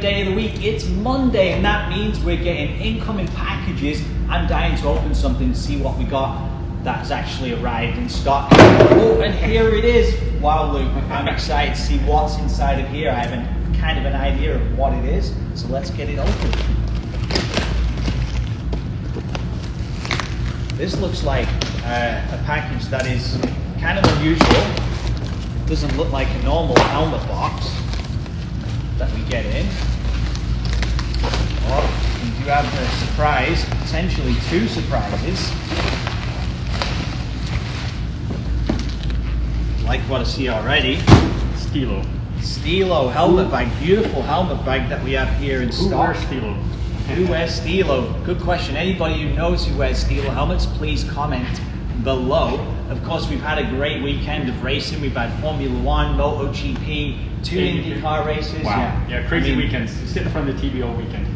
day of the week. It's Monday, and that means we're getting incoming packages. I'm dying to open something to see what we got that's actually arrived in stock. Oh, and here it is. Wow, Luke, I'm excited to see what's inside of here. I have kind of an idea of what it is, so let's get it open. This looks like a package that is kind of unusual. Doesn't look like a normal helmet box that we get in. Oh, we do have a surprise, potentially two surprises. Like what I see already. Stilo helmet bag, beautiful helmet bag that we have here in stock. Who wears Stilo? Who wears Stilo? Good question. Anybody who knows who wears Stilo helmets, please comment below. Of course, we've had a great weekend of racing. We've had Formula One, MotoGP, two IndyCar races. Wow. Yeah, crazy weekends. You sit in front of the TV all weekend.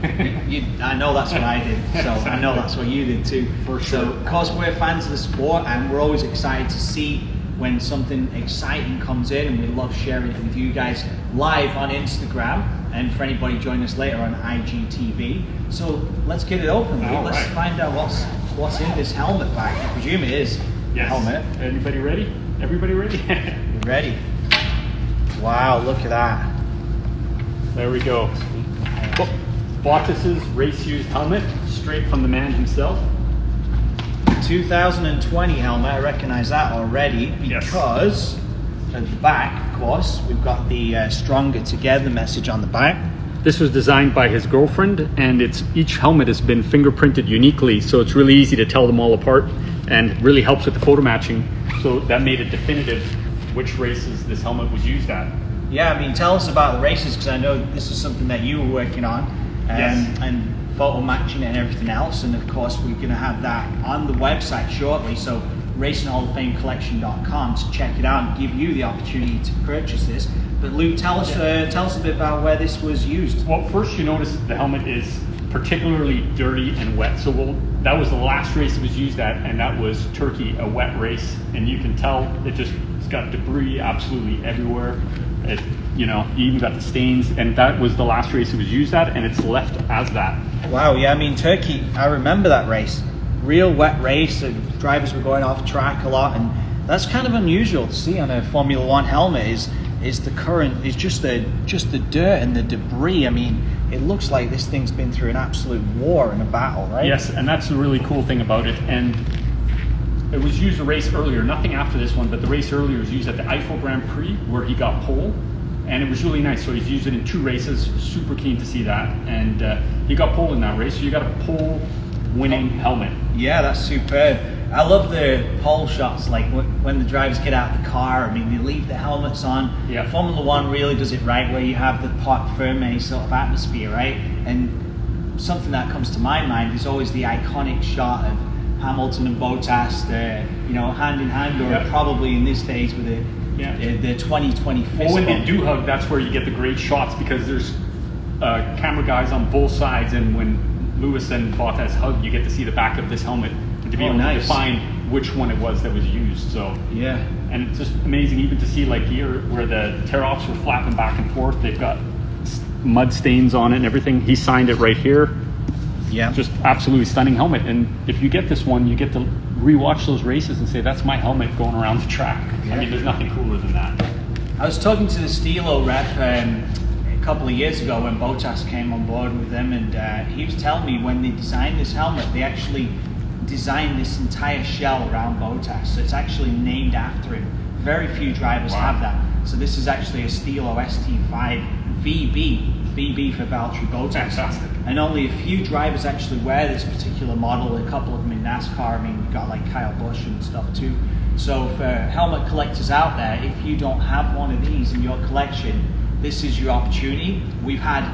I know that's what I did, so I know that's what you did too. For sure. So, of course, we're fans of the sport, and we're always excited to see when something exciting comes in, and we love sharing it with you guys live on Instagram, and for anybody joining us later on IGTV. So let's get it open. Let's find out what's in this helmet bag. I presume it is a helmet. Anybody ready? Everybody ready? We're ready. Wow, look at that. There we go. Bottas's race-used helmet, straight from the man himself. 2020 helmet, I recognize that already because at the back, of course, we've got the Stronger Together message on the back. This was designed by his girlfriend, and each helmet has been fingerprinted uniquely, so it's really easy to tell them all apart and really helps with the photo matching. So that made it definitive which races this helmet was used at. Yeah, I mean, tell us about the races, because I know this is something that you were working on. And photo matching and everything else, and of course we're going to have that on the website shortly, so racinghalloffamecollection.com to check it out and give you the opportunity to purchase this. But Luke, tell us a bit about where this was used. Well, first you notice the helmet is particularly dirty and wet, so that was the last race it was used at, and that was Turkey, a wet race, and you can tell it's got debris absolutely everywhere. You even got the stains, and that was the last race it was used at, and it's left as that. Wow, yeah, I mean, Turkey, I remember that race. Real wet race, the drivers were going off track a lot, and that's kind of unusual to see on a Formula One helmet is just the dirt and the debris. I mean, it looks like this thing's been through an absolute war and a battle, right? Yes, and that's the really cool thing about it. And it was used a race earlier, nothing after this one, but the race earlier was used at the Eifel Grand Prix where he got pole. And it was really nice. So he's used it in two races. Super keen to see that. And he got pole in that race. So you got a pole winning helmet. Yeah, that's superb. I love the pole shots, like when the drivers get out of the car. I mean, they leave the helmets on. Yeah. Formula One really does it right, where you have the pot ferme sort of atmosphere, right? And something that comes to my mind is always the iconic shot of Hamilton and Bottas, hand in hand, or probably in these days with the 2020 fist. Well, when they do hug, that's where you get the great shots, because there's camera guys on both sides, and when Lewis and Bottas hug, you get to see the back of this helmet and to be able to define which one it was that was used. So yeah, and it's just amazing even to see, like here where the tear-offs were flapping back and forth, they've got mud stains on it and everything. He signed it right here. Yeah, just absolutely stunning helmet. And if you get this one, you get to rewatch those races and say, that's my helmet going around the track. I mean, there's nothing cooler than that. I was talking to the Stilo rep a couple of years ago when Bottas came on board with them, and he was telling me when they designed this helmet, they actually designed this entire shell around Bottas, so it's actually named after him. Very few drivers have that. So this is actually a Stilo ST5 VB for Valtteri Bottas. Fantastic. And only a few drivers actually wear this particular model, a couple of them in NASCAR. I mean, you've got like Kyle Busch and stuff too. So for helmet collectors out there, if you don't have one of these in your collection, this is your opportunity. We've had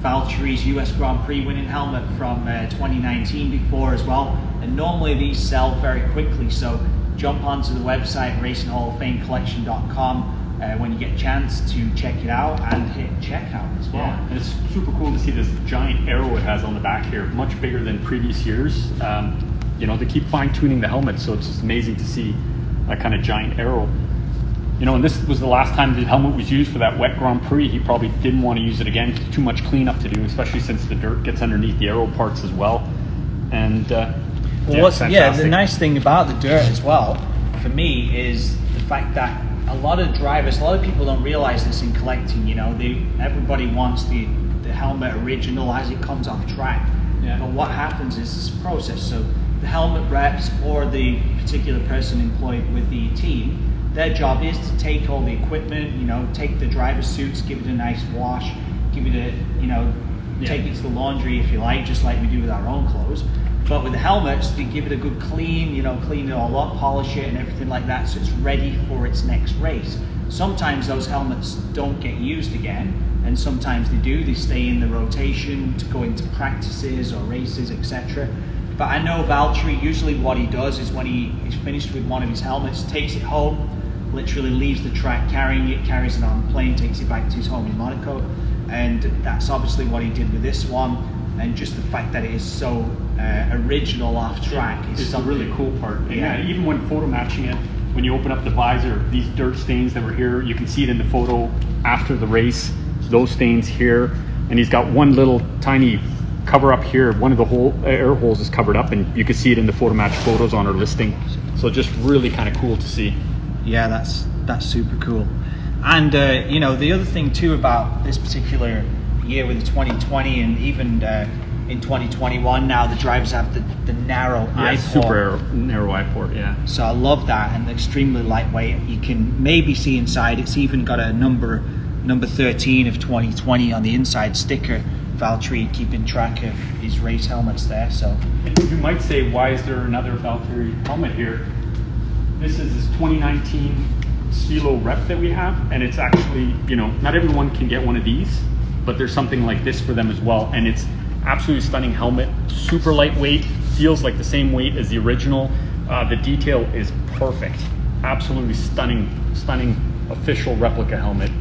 Valtteri's US Grand Prix winning helmet from 2019 before as well, and normally these sell very quickly, so jump onto the website racinghalloffamecollection.com when you get a chance to check it out, and hit checkout as well. Yeah, and it's super cool to see this giant arrow it has on the back here, much bigger than previous years. They keep fine-tuning the helmet, so it's just amazing to see that kind of giant arrow. And this was the last time the helmet was used for that wet Grand Prix. He probably didn't want to use it again. Too much cleanup to do, especially since the dirt gets underneath the aero parts as well. And the nice thing about the dirt as well, for me, is the fact that a lot of people don't realize this in collecting. Everybody wants the helmet original as it comes off track. Yeah. But what happens is this process. So the helmet reps or the particular person employed with the team, their job is to take all the equipment, take the driver's suits, give it a nice wash, give it take it to the laundry if you like, just like we do with our own clothes. But with the helmets, they give it a good clean, clean it all up, polish it and everything like that, so it's ready for its next race. Sometimes those helmets don't get used again, and sometimes they do. They stay in the rotation to go into practices or races, etc. But I know Valtteri, usually what he does is when he is finished with one of his helmets, takes it home, literally leaves the track carrying it, carries it on the plane, takes it back to his home in Monaco. And that's obviously what he did with this one. And just the fact that it is so original off track is the really cool part. And Yeah. even when photo matching it, when you open up the visor, these dirt stains that were here, you can see it in the photo after the race, those stains here. And he's got one little tiny cover up here. One of the air holes is covered up, and you can see it in the photo match photos on our listing. So just really kind of cool to see. Yeah, that's super cool. And the other thing too about this particular year with the 2020 and even in 2021 now, the drivers have the narrow eye port. Super narrow eye port, yeah. So I love that, and extremely lightweight. You can maybe see inside. It's even got a number 13 of 2020 on the inside sticker. Valtteri keeping track of his race helmets there. So you might say, why is there another Valtteri helmet here? This is his 2019 Stilo Rep that we have, and it's actually, not everyone can get one of these, but there's something like this for them as well. And it's absolutely stunning helmet, super lightweight, feels like the same weight as the original. The detail is perfect, absolutely stunning official replica helmet.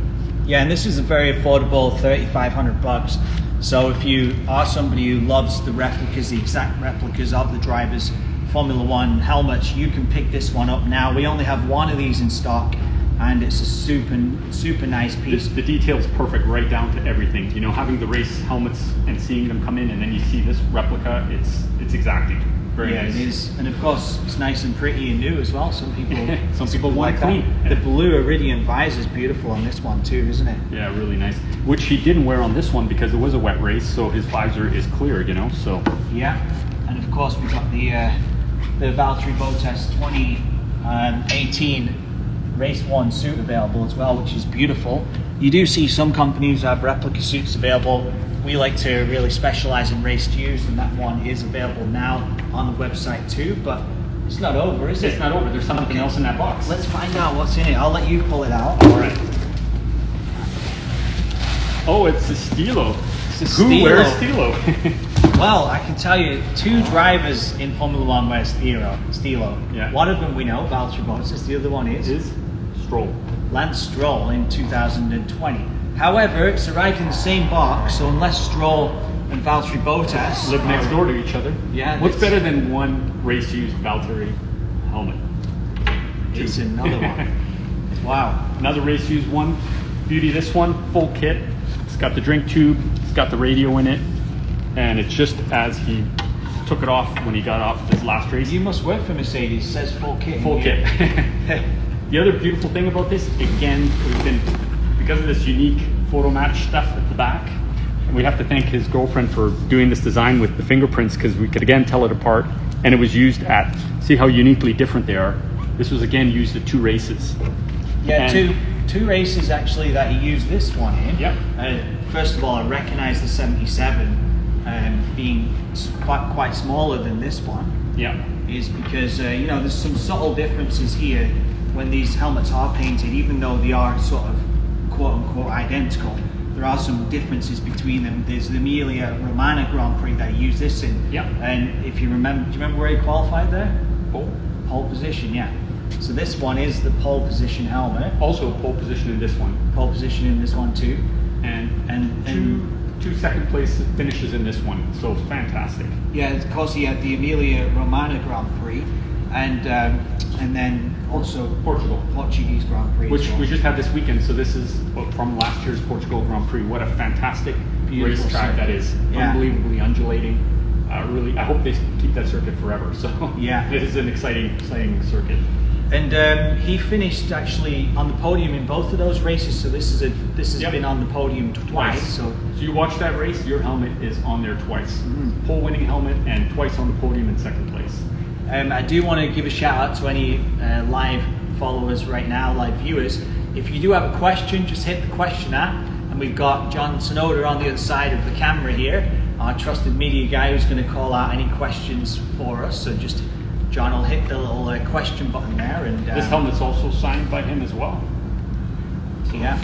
yeah, and this is a very affordable $3,500. So if you are somebody who loves the replicas, the exact replicas of the drivers' Formula One helmets, you can pick this one up now. We only have one of these in stock, and it's a super nice piece. The detail's perfect right down to everything. Having the race helmets and seeing them come in, and then you see this replica, it's exacting. Very nice. It is, and of course it's nice and pretty and new as well. Some people want like clean. that. The blue iridium visor is beautiful on this one too, isn't it? Yeah, really nice. Which he didn't wear on this one because it was a wet race, so his visor is clear. So yeah, and of course we've got the Valtteri Bottas 2018 Race 1 suit available as well, which is beautiful. You do see some companies have replica suits available. We like to really specialize in race use, and that one is available now on the website too, but it's not over, is it? It's not over. There's something else in that box. Let's find out what's in it. I'll let you pull it out. All right. Oh, it's a Stilo. Who wears Stilo? Well, I can tell you, two drivers in Formula One wear Stilo. Yeah. One of them we know, Valtteri Bottas. The other one is Stroll. Lance Stroll in 2020. However, it's arrived in the same box, so unless Stroll and Valtteri Bottas live next door to each other. Yeah. What's better than one race-used Valtteri helmet? It's another one. Wow. Another race-used one. Beauty, this one, full kit. It's got the drink tube, it's got the radio in it, and it's just as he took it off when he got off his last race. You must work for Mercedes. It says full kit. Full kit. The other beautiful thing about this, again, we've been, because of this unique photo match stuff at the back, and we have to thank his girlfriend for doing this design with the fingerprints, because we could again tell it apart, and it was used at, see how uniquely different they are. This was again used at 2 races. Yeah, two races actually that he used this one in. Yep. First of all, I recognise the 77 being quite smaller than this one. Yeah. Is because there's some subtle differences here when these helmets are painted, even though they are sort of quote unquote identical. There are some differences between them. There's the Emilia Romagna Grand Prix that he used this in. Yep. And if you remember, do you remember where he qualified there? Pole Position, yeah. So this one is the pole position helmet. Also a pole position in this one. Pole position in this one too. And two second place finishes in this one. So fantastic. Yeah, of course he had the Emilia Romagna Grand Prix, and then also Portugal. Portuguese Grand Prix. Which as well. we just had this weekend, so this is from last year's Portugal Grand Prix. What a fantastic Beautiful racetrack that is. Yeah. Unbelievably undulating. Really, I hope they keep that circuit forever. So Yeah. it is an exciting circuit. And he finished actually on the podium in both of those races. So this has Yep. been on the podium twice. So you watch that race, your helmet is on there twice. Pole winning helmet and twice on the podium in second place. I do want to give a shout out to any live followers right now, live viewers. If you do have a question, just hit the question app, and we've got John Sonoda on the other side of the camera here, our trusted media guy who's going to call out any questions for us. So just John will hit the little question button there, and This helmet's also signed by him as well. So yeah,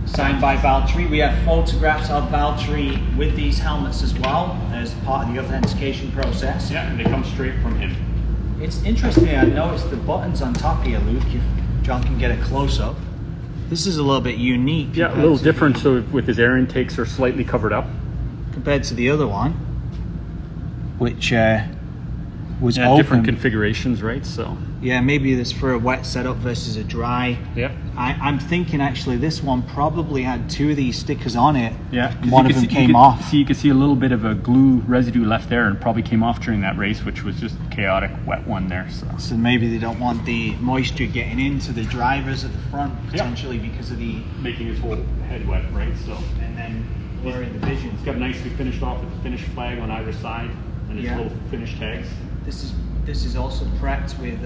signed by Valtteri. We have photographs of Valtteri with these helmets as well as part of the authentication process. Yeah, and they come straight from him. It's interesting, I noticed the buttons on top here, Luke, if John can get a close-up. This is a little bit unique. Yeah, a little different. So with his air intakes are slightly covered up. Compared to the other one, which was open. Different configurations, right? So Yeah, maybe this for a wet setup versus a dry. yeah. I'm thinking actually this one probably had two of these stickers on it. Yeah, One of them came off. You could see a little bit of a glue residue left there, and probably came off during that race, which was just a chaotic wet one there. So maybe they don't want the moisture getting into the drivers at the front, potentially because of the, making his whole head wet, right? So and then blurring the vision. it's got nicely finished off with the Finnish flag on either side, and its Yeah. little Finnish tags. This is also prepped with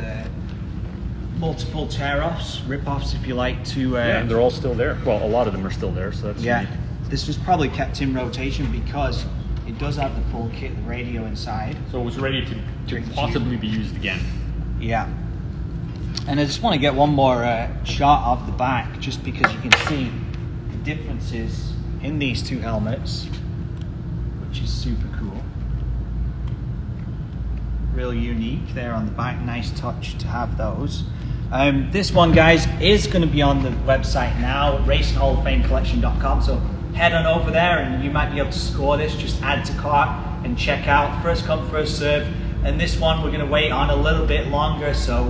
multiple tear-offs, rip-offs, if you like, to. And they're all still there. Well, a lot of them are still there, so that's Yeah, unique. this was probably kept in rotation because it does have the full kit, the radio inside. So it was ready to possibly be used again. Yeah. And I just want to get one more shot of the back, just because you can see the differences in these two helmets, which is super cool. Really unique there on the back. Nice touch to have those. This one, guys, is going to be on the website now, racinghalloffame.collection.com. So head on over there and you might be able to score this. Just add to cart and check out. First come, first serve. And this one we're going to wait on a little bit longer. So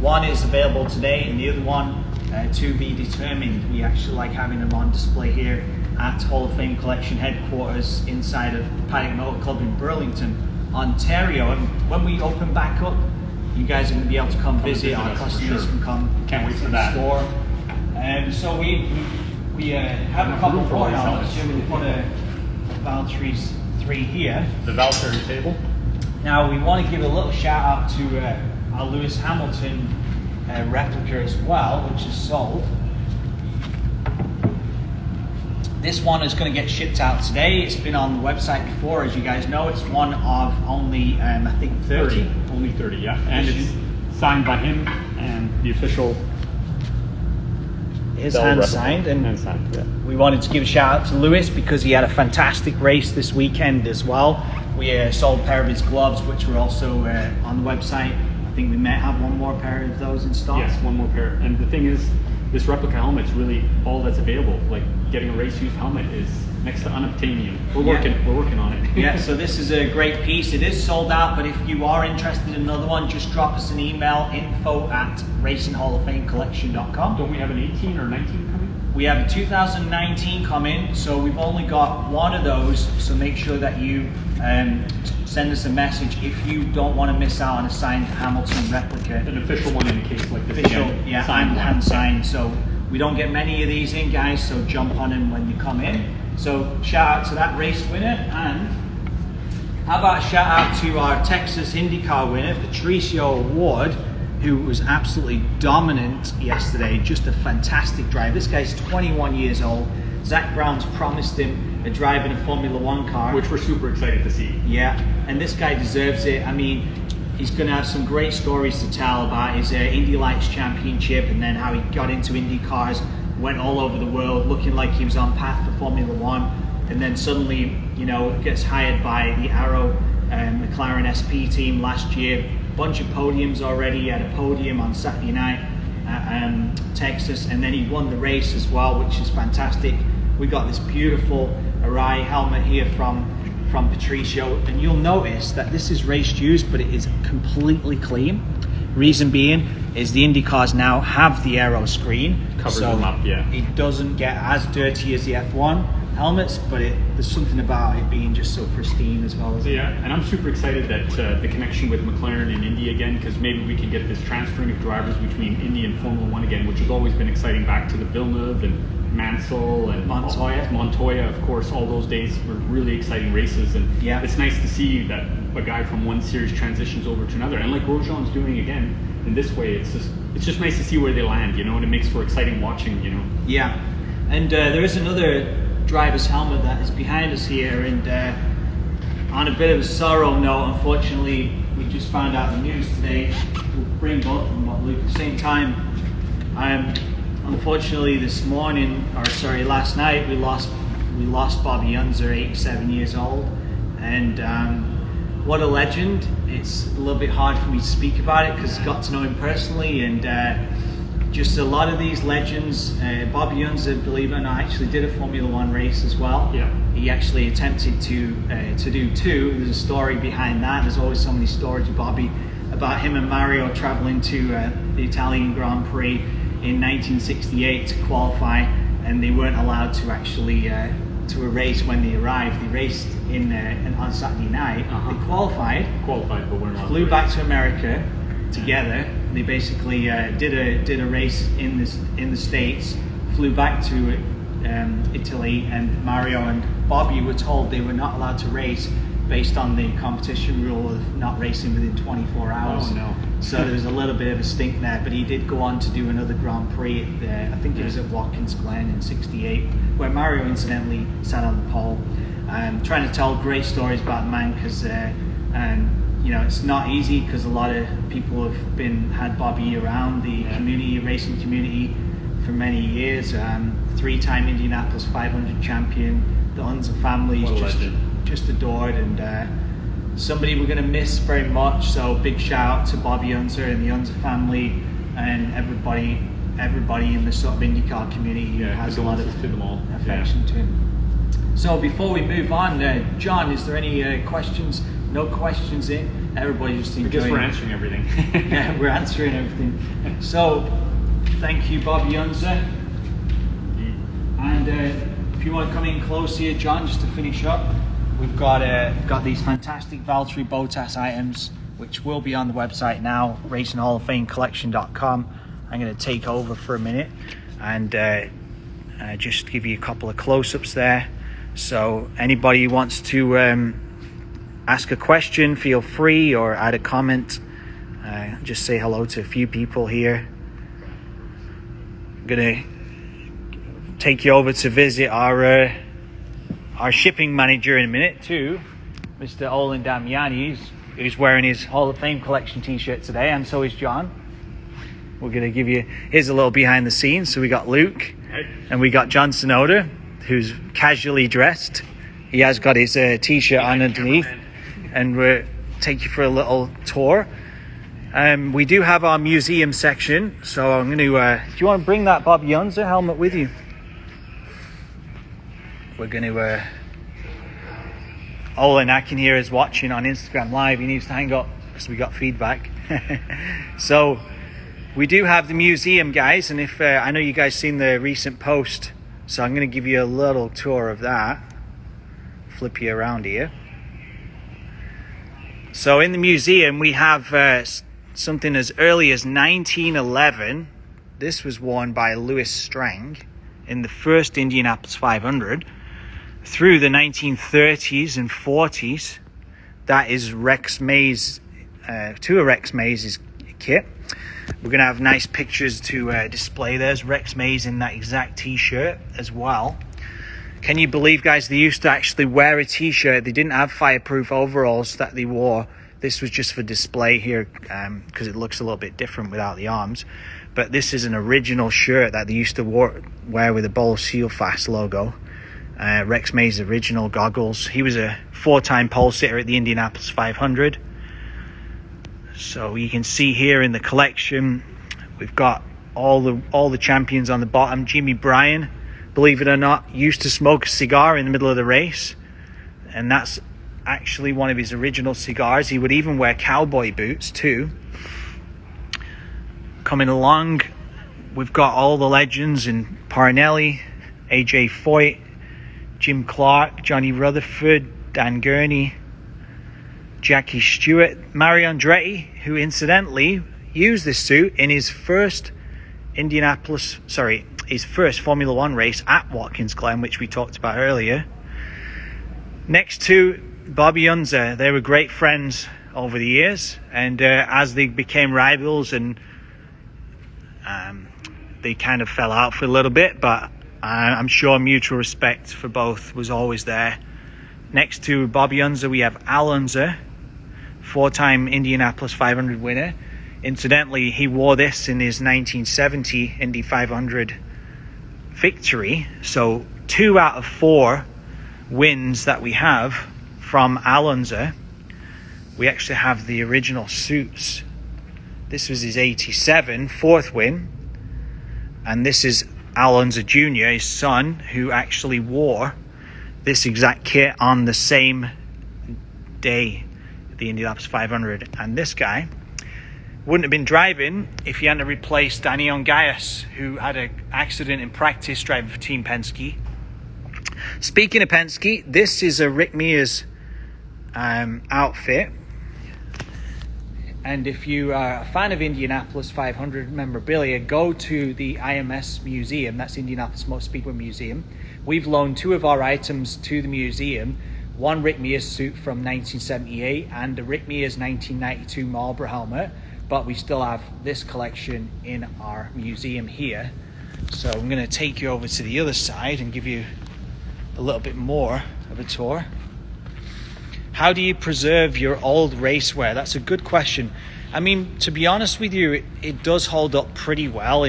one is available today and the other one to be determined. We actually like having them on display here at Hall of Fame Collection headquarters inside of Paddock Motor Club in Burlington, Ontario. And when we open back up, you guys are going to be able to come visit. Our customers can come. Can't wait for to that. the store. So we have a couple more helmets. We put Valtteri's 3 here. The Valtteri table. Now we want to give a little shout out to our Lewis Hamilton replica as well, which is sold. This one is going to get shipped out today. It's been on the website before, as you guys know. It's one of only, I think, 30. Only 30, yeah. And it's signed by him and the official. His Bell hand replica. signed, and Hand signed, yeah. we wanted to give a shout out to Lewis because he had a fantastic race this weekend as well. We sold a pair of his gloves, which were also on the website. I think we might have one more pair of those in stock. Yes, one more pair. And the thing is, this replica helmet's really all that's available. Like getting a race used helmet is next to unobtainium. We're working on it. Yeah, so this is a great piece. It is sold out, but if you are interested in another one, just drop us an email, info@racinghalloffame.collection.com. Don't we have an 18 or 19 coming? We have a 2019 coming, so we've only got one of those, so make sure that you send us a message if you don't want to miss out on a signed Hamilton replica. An official one in a case like this. Official, again, yeah, signed one. hand signed. So we don't get many of these in, guys, so jump on them when you come in. So shout out to that race winner, and how about a shout out to our Texas IndyCar winner, Patricio Ward, who was absolutely dominant yesterday. Just a fantastic drive. This guy's 21 years old. Zach Brown's promised him a drive in a Formula One car, Which we're super excited to see. yeah, and this guy deserves it. I mean, he's going to have some great stories to tell about his Indy Lights Championship and then how he got into Indy cars, went all over the world looking like he was on path for Formula One, and then suddenly, you know, gets hired by the Arrow McLaren SP team last year. Bunch of podiums already. He had a podium on Saturday night at Texas, and then he won the race as well, which is fantastic. We got this beautiful Arai helmet here from Patricio, and you'll notice that this is race used, but it is completely clean. Reason being is the Indy cars now have the aero screen. Covers them up, yeah. It doesn't get as dirty as the F1 helmets, but there's something about it being just so pristine as well. Yeah, and I'm super excited that the connection with McLaren and Indy again, because maybe we can get this transferring of drivers between Indy and Formula One again, which has always been exciting, back to the Villeneuve and Mansell and Montoya, of course. All those days were really exciting races, and it's nice to see that a guy from one series transitions over to another, and like Grosjean's doing again in this way. It's just nice to see where they land, you know, and it makes for exciting watching, you know. Yeah, and there is another driver's helmet that is behind us here, and on a bit of a sorrow note, unfortunately, we just found out the news today. We'll bring both of them up, Luke, at the same time. Unfortunately, last night we lost Bobby Unser, 87 years old, and what a legend. It's a little bit hard for me to speak about it because I got to know him personally, and just a lot of these legends. Bobby Unser, believe it or not, actually did a Formula One race as well. Yeah. He actually attempted to do two. There's a story behind that. There's always so many stories with Bobby about him and Mario traveling to the Italian Grand Prix in 1968 to qualify, and they weren't allowed to actually to a race when they arrived. They raced on Saturday night. They qualified, but weren't allowed. Flew back to America together. They basically did a race in the States, flew back to Italy, and Mario and Bobby were told they were not allowed to race based on the competition rule of not racing within 24 hours. Oh no. So there was a little bit of a stink there, but he did go on to do another Grand Prix I think it was at Watkins Glen in '68, where Mario incidentally sat on the pole, trying to tell great stories about the man, because you know, it's not easy, because a lot of people have had Bobby around the community, racing community, for many years. 3-time Indianapolis 500 champion. The Unser family is just adored, and somebody we're going to miss very much. So big shout out to Bobby Unser and the Unser family, and everybody in the sort of IndyCar community who has a lot of affection to him. So before we move on, John, is there any questions? No questions in. Everybody just enjoying. Because we're answering everything. Yeah, we're answering everything. So, thank you, Bobby Unser. And if you want to come in close here, John, just to finish up, we've got these fantastic Valtteri Bottas items, which will be on the website now, RacingHallOfFameCollection.com. I'm going to take over for a minute and just give you a couple of close-ups there. So, anybody who wants to ask a question, feel free, or add a comment. Just say hello to a few people here. I'm gonna take you over to visit our shipping manager in a minute too, Mr. Olin Damiani, who's wearing his Hall of Fame collection t-shirt today, and so is John. We're gonna give you, here's a little behind the scenes. So we got Luke, and we got John Sonoda, who's casually dressed. He has got his t-shirt on underneath. And we'll take you for a little tour. We do have our museum section, so I'm going to... do you want to bring that Bobby Unser helmet with you? We're going to... Olin, I can hear us watching on Instagram Live. He needs to hang up because we got feedback. So, we do have the museum, guys, and if I know you guys seen the recent post, so I'm going to give you a little tour of that. Flip you around here. So in the museum, we have something as early as 1911. This was worn by Louis Strang in the first Indianapolis 500. Through the 1930s and 40s, that is Rex Mays, two of Rex Mays' kit. We're going to have nice pictures to display. There's Rex Mays in that exact t-shirt as well. Can you believe, guys, they used to actually wear a t-shirt. They didn't have fireproof overalls that they wore. This was just for display here because it looks a little bit different without the arms. But this is an original shirt that they used to wear with the Ball Seal Fast logo. Rex Mays' original goggles. He was a 4-time pole sitter at the Indianapolis 500. So you can see here in the collection, we've got all the champions on the bottom. Jimmy Bryan, believe it or not, used to smoke a cigar in the middle of the race, and that's actually one of his original cigars. He would even wear cowboy boots too. coming along. We've got all the legends in Parnelli, AJ Foyt, Jim Clark, Johnny Rutherford, Dan Gurney, Jackie Stewart, Mario Andretti, who incidentally used this suit in his first his first Formula One race at Watkins Glen, which we talked about earlier. Next to Bobby Unser. They were great friends over the years, and as they became rivals, and they kind of fell out for a little bit, but I'm sure mutual respect for both was always there. Next to Bobby Unser, we have Al Unser, 4-time Indianapolis 500 winner. Incidentally, he wore this in his 1970 Indy 500 victory. So 2 out of 4 wins that we have from Al Unser, we actually have the original suits. This was his 87 4th win, and this is Al Unser Jr., his son, who actually wore this exact kit on the same day, the Indianapolis 500. And this guy wouldn't have been driving if he hadn't replaced Danny Ongaias, who had an accident in practice driving for Team Penske. Speaking of Penske, this is a Rick Mears outfit. And if you are a fan of Indianapolis 500 memorabilia, go to the IMS Museum. That's Indianapolis Motor Speedway Museum. We've loaned 2 of our items to the museum. One Rick Mears suit from 1978 and a Rick Mears 1992 Marlboro helmet. But we still have this collection in our museum here. So I'm going to take you over to the other side and give you a little bit more of a tour. How do you preserve your old raceware? That's a good question. I mean, to be honest with you, it does hold up pretty well.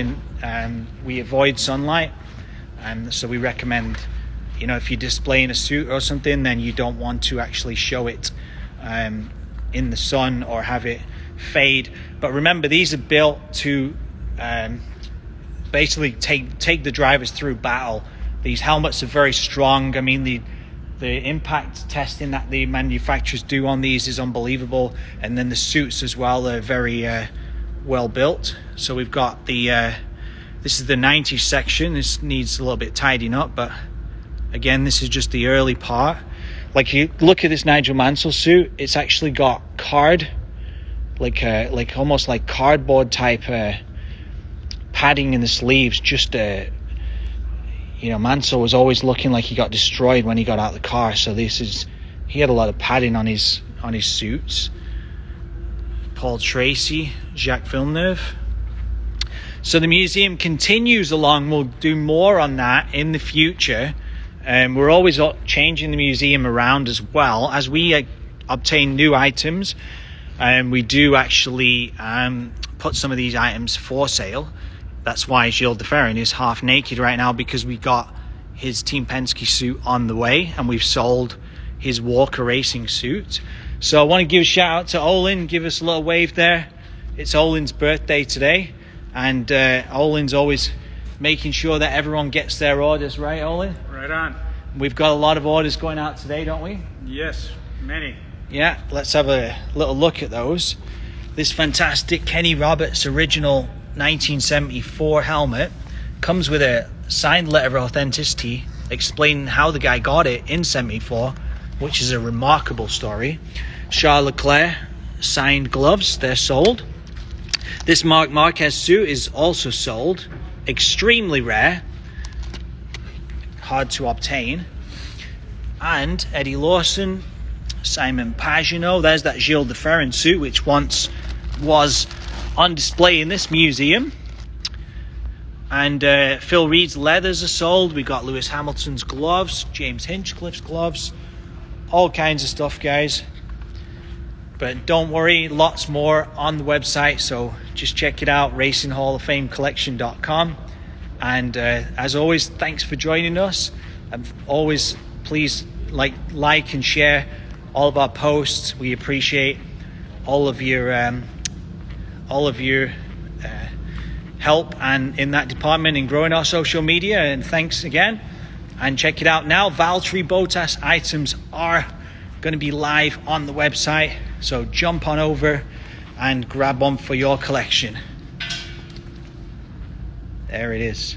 We avoid sunlight, so we recommend, if you're displaying a suit or something, then you don't want to actually show it in the sun or have it fade. But remember, these are built to basically take the drivers through battle. These helmets are very strong. I mean, the impact testing that the manufacturers do on these is unbelievable, and then the suits as well, they're very well built. So we've got this is the 90s section. This needs a little bit tidying up, but again, this is just the early part. Like, you look at this Nigel Mansell suit, it's actually got like almost like cardboard type padding in the sleeves. Just Mansell was always looking like he got destroyed when he got out of the car. So he had a lot of padding on his suits. Paul Tracy, Jacques Villeneuve. So the museum continues along. We'll do more on that in the future. We're always changing the museum around as well as we obtain new items. We do actually put some of these items for sale. That's why Gilles de Ferran is half naked right now, because we got his Team Penske suit on the way and we've sold his Walker Racing suit. So I want to give a shout out to Olin. Give us a little wave there. It's Olin's birthday today, and Olin's always making sure that everyone gets their orders, right, Olin? Right on. We've got a lot of orders going out today, don't we? Yes, many. Yeah, let's have a little look at those. This fantastic Kenny Roberts original 1974 helmet comes with a signed letter of authenticity explaining how the guy got it in 74, which is a remarkable story. Charles Leclerc signed gloves, they're sold. This Marc Marquez suit is also sold, extremely rare, hard to obtain. And Eddie Lawson, Simon Pagenaud, there's that Gilles de Ferran suit which once was on display in this museum. And Phil Reed's leathers are sold. We got Lewis Hamilton's gloves, James Hinchcliffe's gloves, all kinds of stuff, guys. But don't worry, lots more on the website, so just check it out, racinghalloffamecollection.com. And as always, thanks for joining us. And always, please like and share all of our posts. We appreciate all of your help and in that department in growing our social media, and thanks again. And check it out now, Valtteri Bottas items are going to be live on the website, so jump on over and grab one for your collection. There it is.